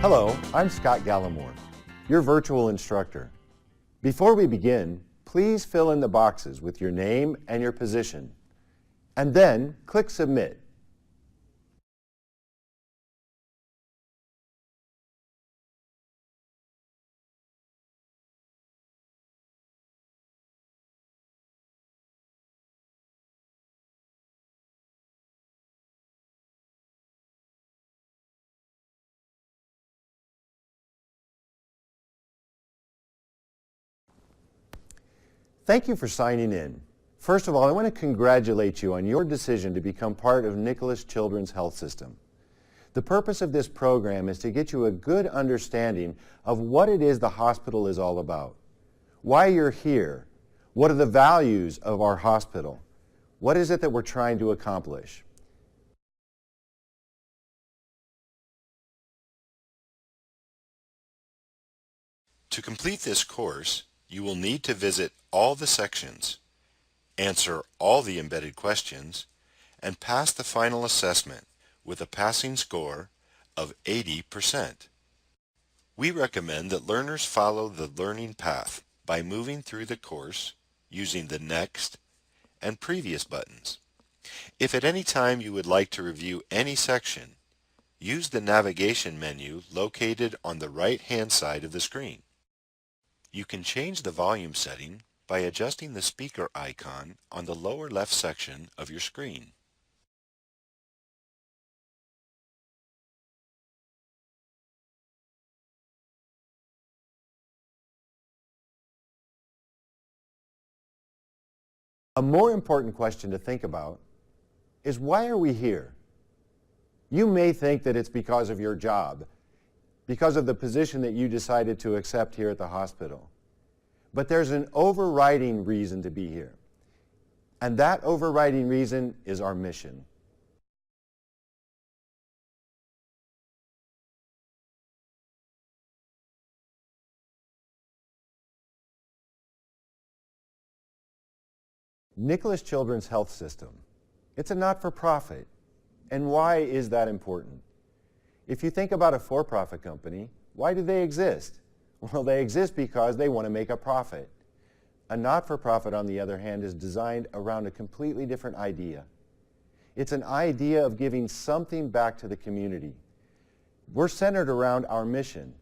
Hello, I'm Scott Gallimore, your virtual instructor. Before we begin, please fill in the boxes with your name and your position, and then click Submit. Thank you for signing in. First of all, I want to congratulate you on your decision to become part of Nicholas Children's Health System. The purpose of this program is to get you a good understanding of what it is the hospital is all about, why you're here, what are the values of our hospital, what is it that we're trying to accomplish. To complete this course, you will need to visit all the sections, answer all the embedded questions, and pass the final assessment with a passing score of 80%. We recommend that learners follow the learning path by moving through the course using the Next and Previous buttons. If at any time you would like to review any section, use the navigation menu located on the right-hand side of the screen. You can change the volume setting by adjusting the speaker icon on the lower left section of your screen. A more important question to think about is, why are we here? You may think that it's because of your job, because of the position that you decided to accept here at the hospital. But there's an overriding reason to be here. And that overriding reason is our mission. Nicholas Children's Health System. It's a not-for-profit. And why is that important? If you think about a for-profit company, why do they exist? Well, they exist because they want to make a profit. A not-for-profit, on the other hand, is designed around a completely different idea. It's an idea of giving something back to the community. We're centered around our mission,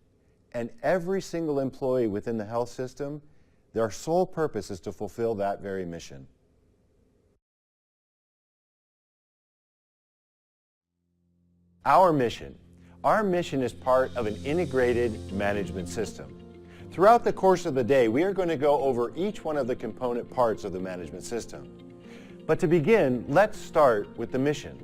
and every single employee within the health system, their sole purpose is to fulfill that very mission. Our mission is part of an integrated management system. Throughout the course of the day, we are going to go over each one of the component parts of the management system. But to begin, let's start with the mission.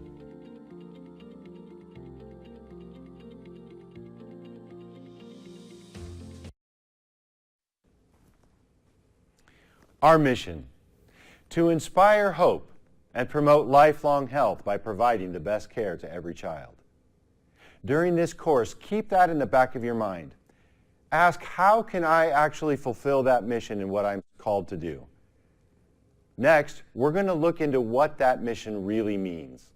Our mission: to inspire hope and promote lifelong health by providing the best care to every child. During this course, keep that in the back of your mind. Ask, how can I actually fulfill that mission and what I'm called to do? Next, we're going to look into what that mission really means.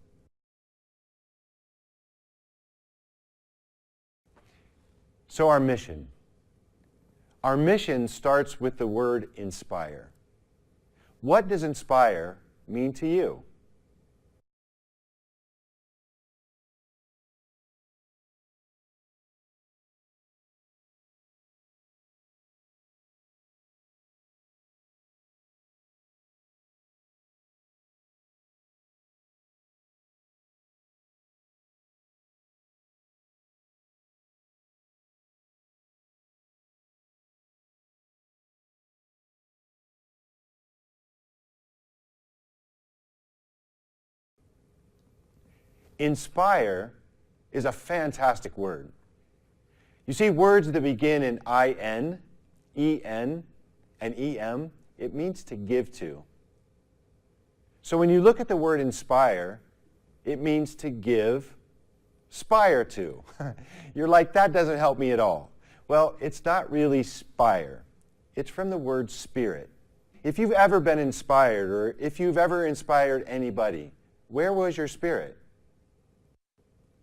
So our mission. Our mission starts with the word inspire. What does inspire mean to you? Inspire is a fantastic word. You see, words that begin in I-N, E-N, and E-M, it means to give to. So when you look at the word inspire, it means to give, spire to. You're like, that doesn't help me at all. Well, it's not really spire. It's from the word spirit. If you've ever been inspired, or if you've ever inspired anybody, where was your spirit?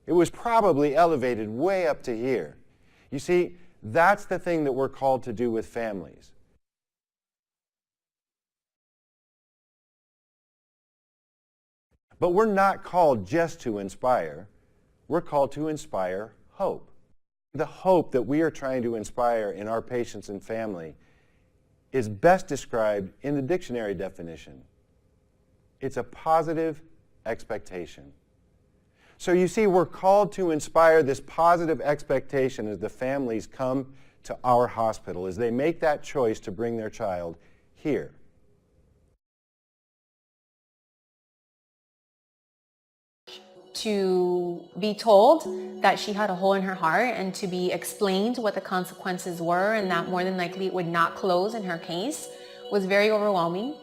It was probably elevated way up to here. You see, that's the thing that we're called to do with families. But we're not called just to inspire. We're called to inspire hope. The hope that we are trying to inspire in our patients and family is best described in the dictionary definition. It's a positive expectation. So you see, we're called to inspire this positive expectation as the families come to our hospital, as they make that choice to bring their child here. To be told that she had a hole in her heart and to be explained what the consequences were and that more than likely it would not close in her case was very overwhelming.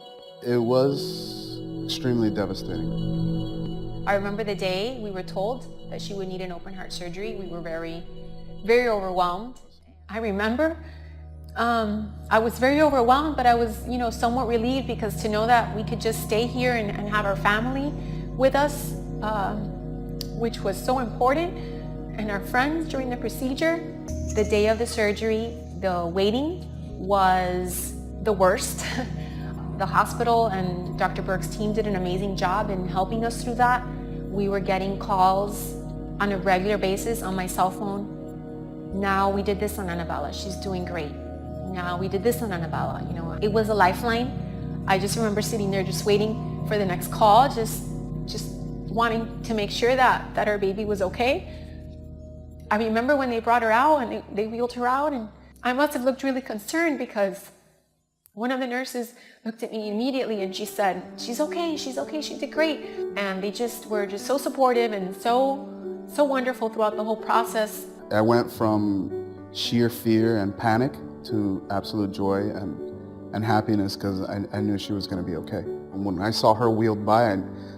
It was extremely devastating. I remember the day we were told that she would need an open heart surgery. We were very, very overwhelmed. I remember I was very overwhelmed, but I was, somewhat relieved because to know that we could just stay here and have our family with us, which was so important, and our friends during the procedure. The day of the surgery, the waiting was the worst. The hospital and Dr. Burke's team did an amazing job in helping us through that. We were getting calls on a regular basis on my cell phone. Now we did this on Annabella, she's doing great. Now we did this on Annabella, It was a lifeline. I just remember sitting there just waiting for the next call, just wanting to make sure that our baby was okay. I remember when they brought her out and they wheeled her out, and I must have looked really concerned because one of the nurses looked at me immediately and she said, she's okay, she did great. And they were just so supportive and so wonderful throughout the whole process. I went from sheer fear and panic to absolute joy and happiness because I knew she was going to be okay. And when I saw her wheeled by,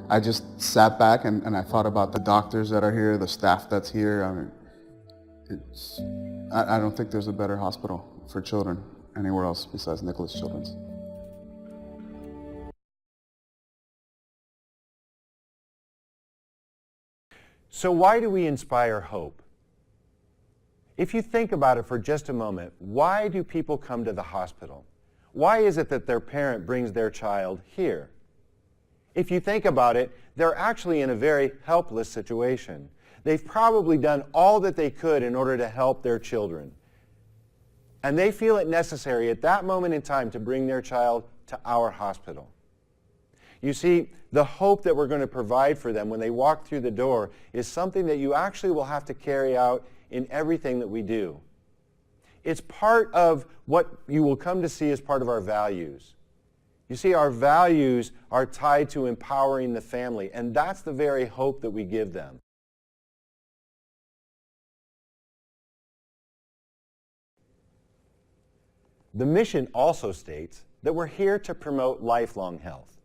I just sat back and I thought about the doctors that are here, the staff that's here. I don't think there's a better hospital for children anywhere else besides Nicholas Children's. So why do we inspire hope? If you think about it for just a moment, why do people come to the hospital? Why is it that their parent brings their child here? If you think about it, they're actually in a very helpless situation. They've probably done all that they could in order to help their children. And they feel it necessary at that moment in time to bring their child to our hospital. You see, the hope that we're going to provide for them when they walk through the door is something that you actually will have to carry out in everything that we do. It's part of what you will come to see as part of our values. You see, our values are tied to empowering the family, and that's the very hope that we give them. The mission also states that we're here to promote lifelong health.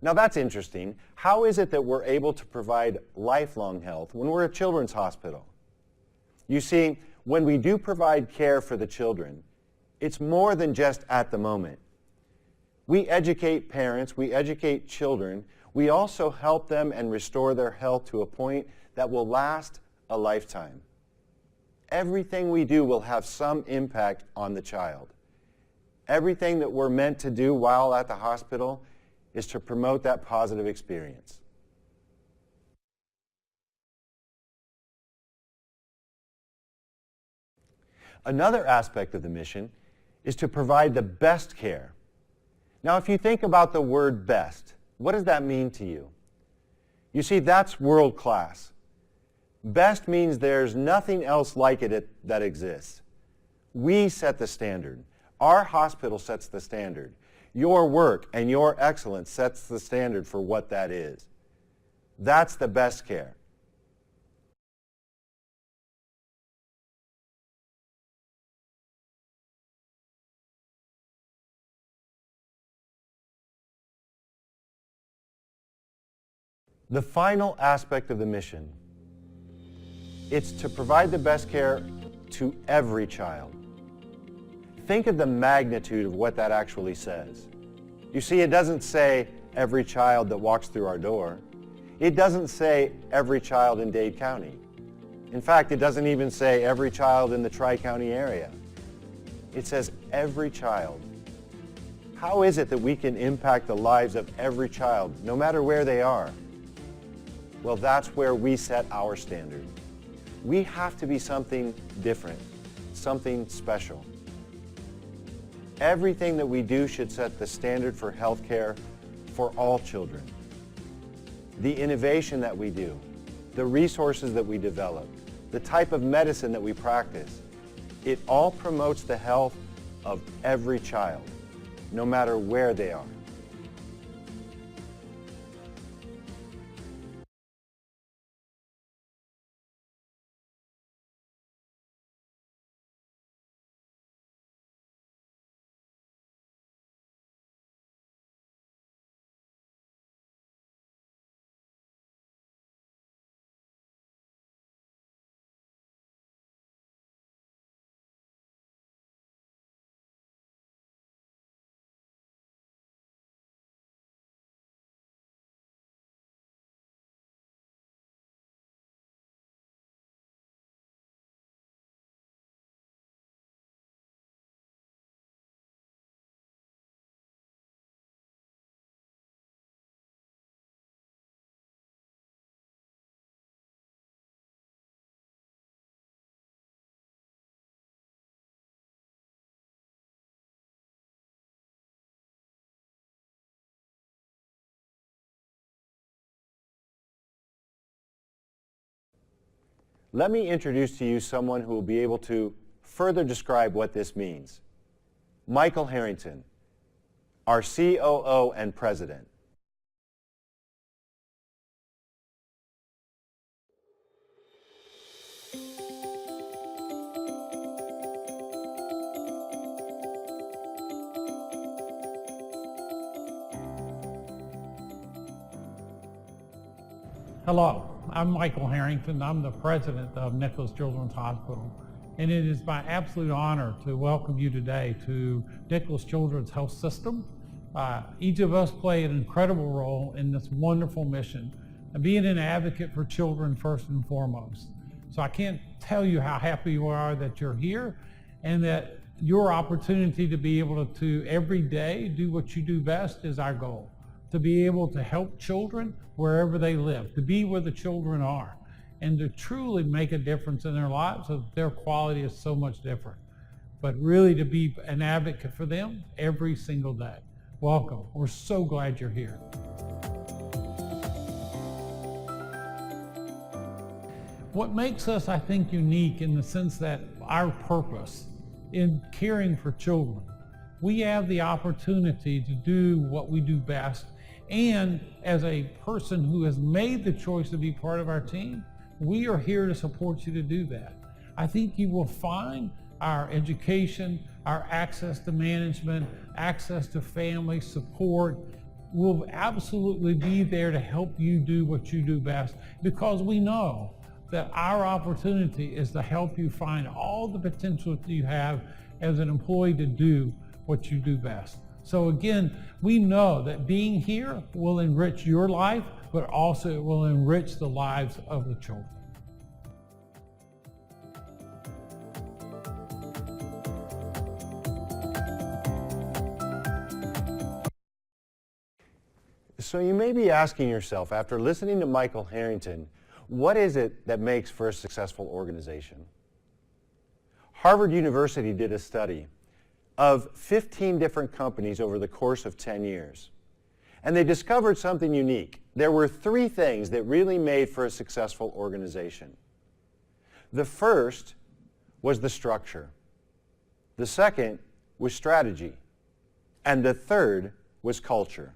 Now that's interesting. How is it that we're able to provide lifelong health when we're a children's hospital? You see, when we do provide care for the children, it's more than just at the moment. We educate parents, we educate children, we also help them and restore their health to a point that will last a lifetime. Everything we do will have some impact on the child. Everything that we're meant to do while at the hospital is to promote that positive experience. Another aspect of the mission is to provide the best care. Now, if you think about the word best, what does that mean to you? You see, that's world class. Best means there's nothing else like it that exists. We set the standard. Our hospital sets the standard. Your work and your excellence sets the standard for what that is. That's the best care. The final aspect of the mission, it's to provide the best care to every child. Think of the magnitude of what that actually says. You see, it doesn't say every child that walks through our door. It doesn't say every child in Dade County. In fact, it doesn't even say every child in the Tri-County area. It says every child. How is it that we can impact the lives of every child, no matter where they are? Well, that's where we set our standard. We have to be something different, something special. Everything that we do should set the standard for healthcare for all children. The innovation that we do, the resources that we develop, the type of medicine that we practice, it all promotes the health of every child, no matter where they are. Let me introduce to you someone who will be able to further describe what this means. Michael Harrington, our COO and President. Hello, I'm Michael Harrington. I'm the president of Nicholas Children's Hospital, and it is my absolute honor to welcome you today to Nicholas Children's Health System. Each of us play an incredible role in this wonderful mission, and being an advocate for children first and foremost. So I can't tell you how happy you are that you're here, and that your opportunity to be able to every day do what you do best is our goal. To be able to help children wherever they live, to be where the children are, and to truly make a difference in their lives so that their quality is so much different. But really to be an advocate for them every single day. Welcome. We're so glad you're here. What makes us, I think, unique in the sense that our purpose in caring for children, we have the opportunity to do what we do best. And as a person who has made the choice to be part of our team, we are here to support you to do that. I think you will find our education, our access to management, access to family support will absolutely be there to help you do what you do best, because we know that our opportunity is to help you find all the potential that you have as an employee to do what you do best. So again, we know that being here will enrich your life, but also it will enrich the lives of the children. So you may be asking yourself, after listening to Michael Harrington, what is it that makes for a successful organization? Harvard University did a study of 15 different companies over the course of 10 years. And they discovered something unique. There were 3 things that really made for a successful organization. The first was the structure. The second was strategy. And the third was culture.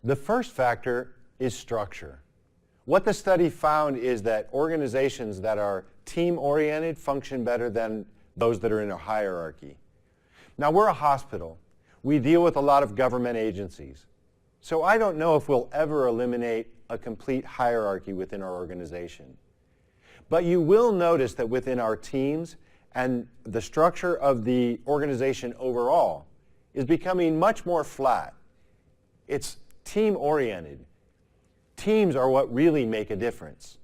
The first factor is structure. What the study found is that organizations that are team-oriented function better than those that are in a hierarchy. Now, we're a hospital. We deal with a lot of government agencies. So I don't know if we'll ever eliminate a complete hierarchy within our organization. But you will notice that within our teams and the structure of the organization overall is becoming much more flat. It's team-oriented. Teams are what really make a difference.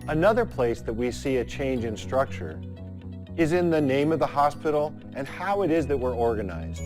Another place that we see a change in structure is in the name of the hospital and how it is that we're organized.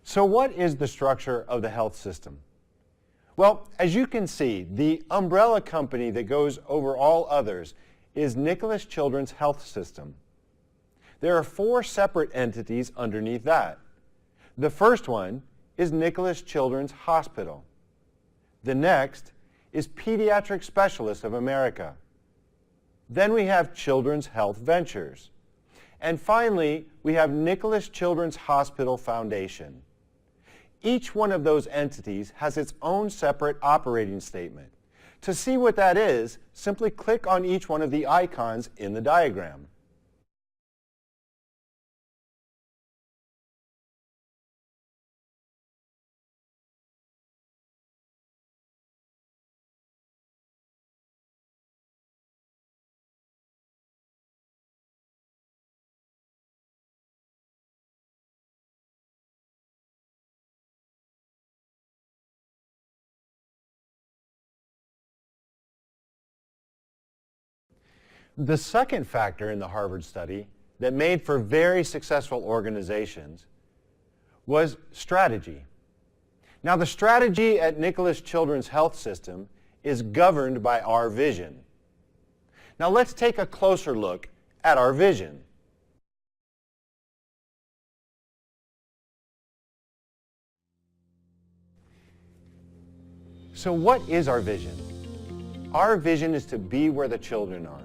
So what is the structure of the health system? Well, as you can see, the umbrella company that goes over all others is Nicholas Children's Health System. There are 4 separate entities underneath that. The first one is Nicholas Children's Hospital. The next is Pediatric Specialists of America. Then we have Children's Health Ventures. And finally, we have Nicholas Children's Hospital Foundation. Each one of those entities has its own separate operating statement. To see what that is, simply click on each one of the icons in the diagram. The second factor in the Harvard study that made for very successful organizations was strategy. Now, the strategy at Nicholas Children's Health System is governed by our vision. Now, let's take a closer look at our vision. So what is our vision? Our vision is to be where the children are.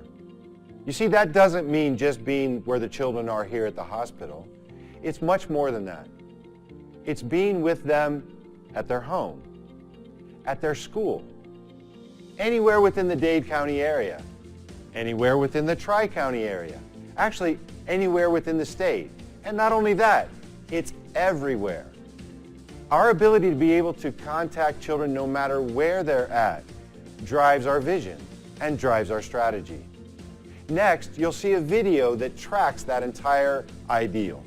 You see, that doesn't mean just being where the children are here at the hospital. It's much more than that. It's being with them at their home, at their school, anywhere within the Dade County area, anywhere within the Tri-County area, actually anywhere within the state. And not only that, it's everywhere. Our ability to be able to contact children no matter where they're at drives our vision and drives our strategy. Next, you'll see a video that tracks that entire ideal.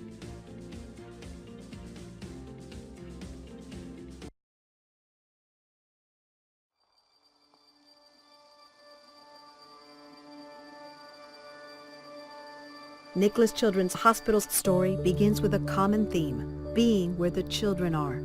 Nicholas Children's Hospital's story begins with a common theme, being where the children are.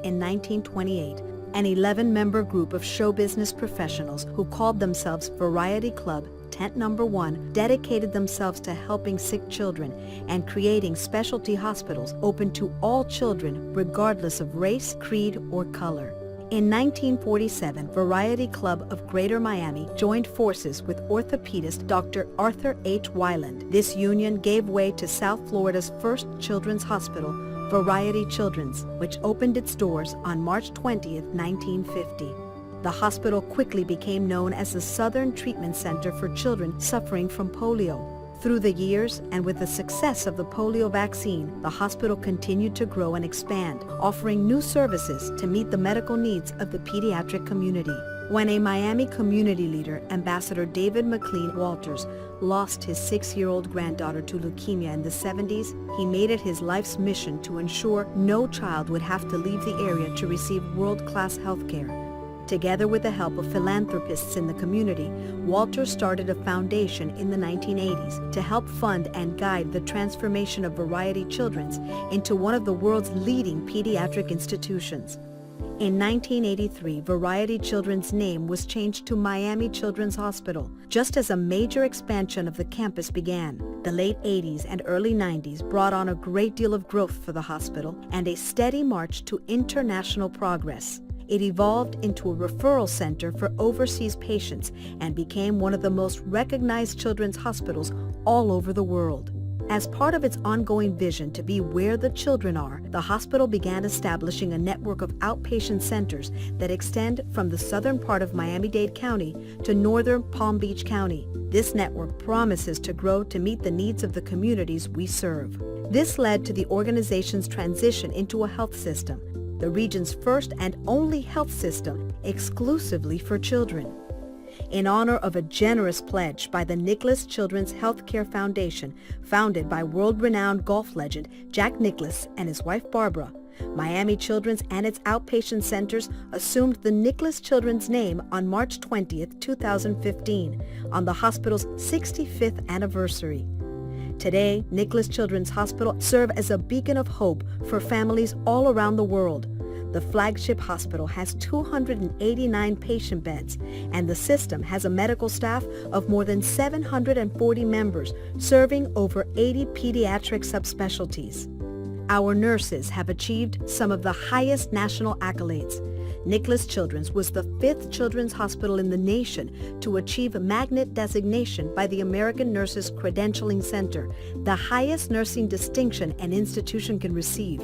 In 1928, an 11-member group of show business professionals who called themselves Variety Club Tent Number 1 dedicated themselves to helping sick children and creating specialty hospitals open to all children regardless of race, creed, or color. In 1947, Variety Club of Greater Miami joined forces with orthopedist Dr. Arthur H. Weiland. This union gave way to South Florida's first children's hospital, Variety Children's, which opened its doors on March 20, 1950. The hospital quickly became known as the Southern Treatment Center for Children Suffering from Polio. Through the years, and with the success of the polio vaccine, the hospital continued to grow and expand, offering new services to meet the medical needs of the pediatric community. When a Miami community leader, Ambassador David McLean Walters, lost his 6-year-old granddaughter to leukemia in the 70s, he made it his life's mission to ensure no child would have to leave the area to receive world-class health care. Together with the help of philanthropists in the community, Walter started a foundation in the 1980s to help fund and guide the transformation of Variety Children's into one of the world's leading pediatric institutions. In 1983, Variety Children's name was changed to Miami Children's Hospital, just as a major expansion of the campus began. The late 80s and early 90s brought on a great deal of growth for the hospital and a steady march to international progress. It evolved into a referral center for overseas patients and became one of the most recognized children's hospitals all over the world. As part of its ongoing vision to be where the children are, the hospital began establishing a network of outpatient centers that extend from the southern part of Miami-Dade County to northern Palm Beach County. This network promises to grow to meet the needs of the communities we serve. This led to the organization's transition into a health system, the region's first and only health system exclusively for children. In honor of a generous pledge by the Nicklaus Children's Healthcare Foundation, founded by world-renowned golf legend Jack Nicklaus and his wife Barbara, Miami Children's and its outpatient centers assumed the Nicklaus Children's name on March 20, 2015, on the hospital's 65th anniversary. Today, Nicklaus Children's Hospital serves as a beacon of hope for families all around the world. The flagship hospital has 289 patient beds, and the system has a medical staff of more than 740 members, serving over 80 pediatric subspecialties. Our nurses have achieved some of the highest national accolades. Nicklaus Children's was the 5th children's hospital in the nation to achieve Magnet designation by the American Nurses Credentialing Center, the highest nursing distinction an institution can receive.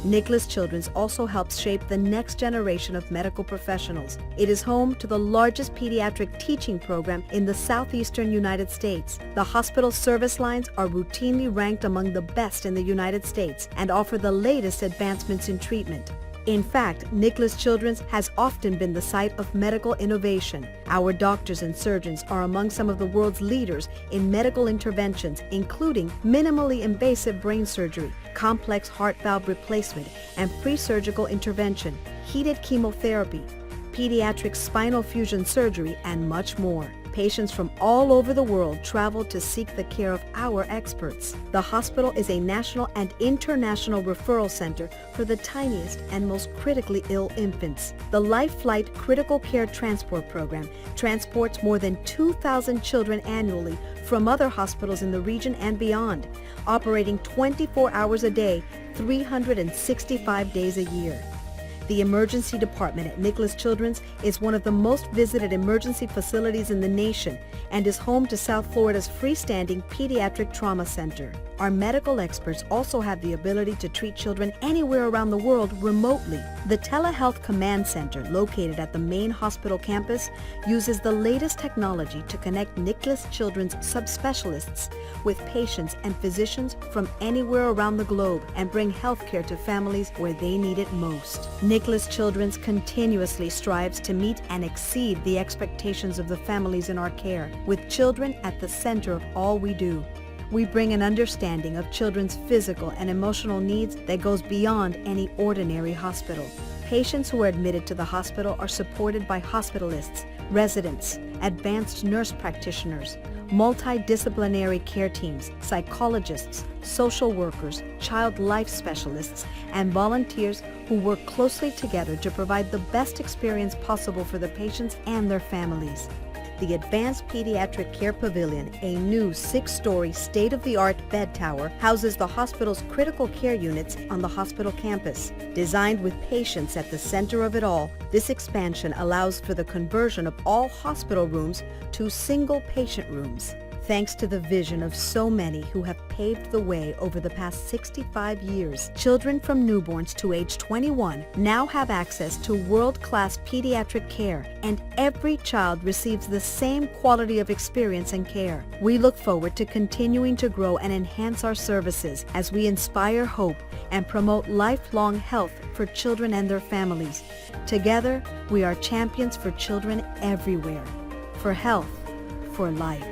Nicklaus Children's also helps shape the next generation of medical professionals. It is home to the largest pediatric teaching program in the southeastern United States. The hospital's service lines are routinely ranked among the best in the United States and offer the latest advancements in treatment. In fact, Nicklaus Children's has often been the site of medical innovation. Our doctors and surgeons are among some of the world's leaders in medical interventions, including minimally invasive brain surgery, complex heart valve replacement, and pre-surgical intervention, heated chemotherapy, pediatric spinal fusion surgery, and much more. Patients from all over the world travel to seek the care of our experts. The hospital is a national and international referral center for the tiniest and most critically ill infants. The Life Flight Critical Care Transport Program transports more than 2,000 children annually from other hospitals in the region and beyond, operating 24 hours a day, 365 days a year. The emergency department at Nicklaus Children's is one of the most visited emergency facilities in the nation and is home to South Florida's freestanding pediatric trauma center. Our medical experts also have the ability to treat children anywhere around the world remotely. The Telehealth Command Center, located at the main hospital campus, uses the latest technology to connect Nicklaus Children's subspecialists with patients and physicians from anywhere around the globe and bring health care to families where they need it most. Nicklaus Children's continuously strives to meet and exceed the expectations of the families in our care, with children at the center of all we do. We bring an understanding of children's physical and emotional needs that goes beyond any ordinary hospital. Patients who are admitted to the hospital are supported by hospitalists, residents, advanced nurse practitioners, multidisciplinary care teams, psychologists, social workers, child life specialists, and volunteers who work closely together to provide the best experience possible for the patients and their families. The Advanced Pediatric Care Pavilion, a new 6-story state-of-the-art bed tower, houses the hospital's critical care units on the hospital campus. Designed with patients at the center of it all, this expansion allows for the conversion of all hospital rooms to single patient rooms. Thanks to the vision of so many who have paved the way over the past 65 years, children from newborns to age 21 now have access to world-class pediatric care, and every child receives the same quality of experience and care. We look forward to continuing to grow and enhance our services as we inspire hope and promote lifelong health for children and their families. Together, we are champions for children everywhere. For health, for life.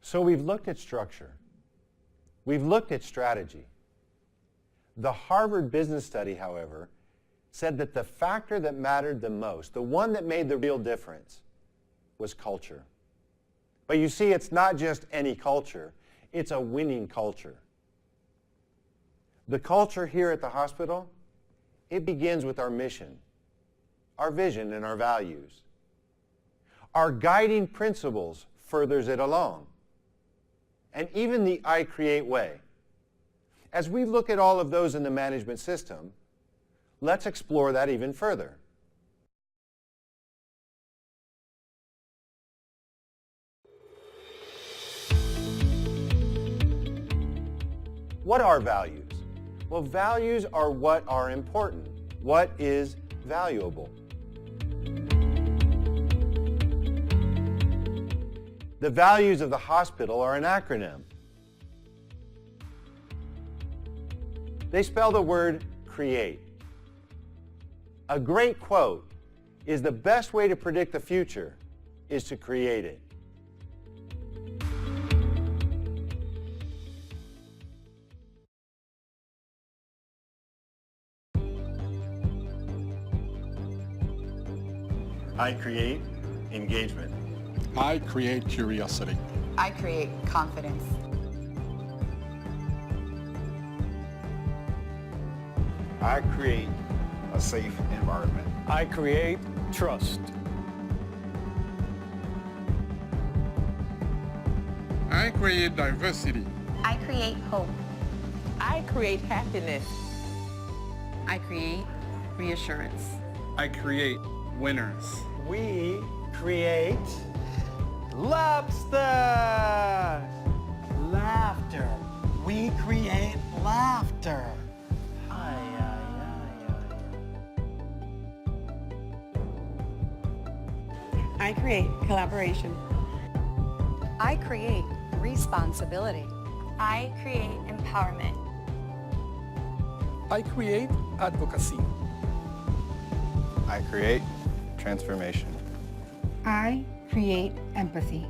So we've looked at structure. We've looked at strategy. The Harvard Business Study, however, said that the factor that mattered the most, the one that made the real difference, was culture. But you see, it's not just any culture, it's a winning culture. The culture here at the hospital, it begins with our mission, our vision, and our values. Our guiding principles furthers it along. And even the I Create way. As we look at all of those in the management system, let's explore that even further. What are values? Well, values are what are important, what is valuable. The values of the hospital are an acronym. They spell the word create. A great quote is the best way to predict the future is to create it. I create engagement. I create curiosity. I create confidence. I create a safe environment. I create trust. I create diversity. I create hope. I create happiness. I create reassurance. I create winners. We create lobster. Laughter. We create laughter. I create collaboration. I create responsibility. I create empowerment. I create advocacy. I create transformation. I create empathy.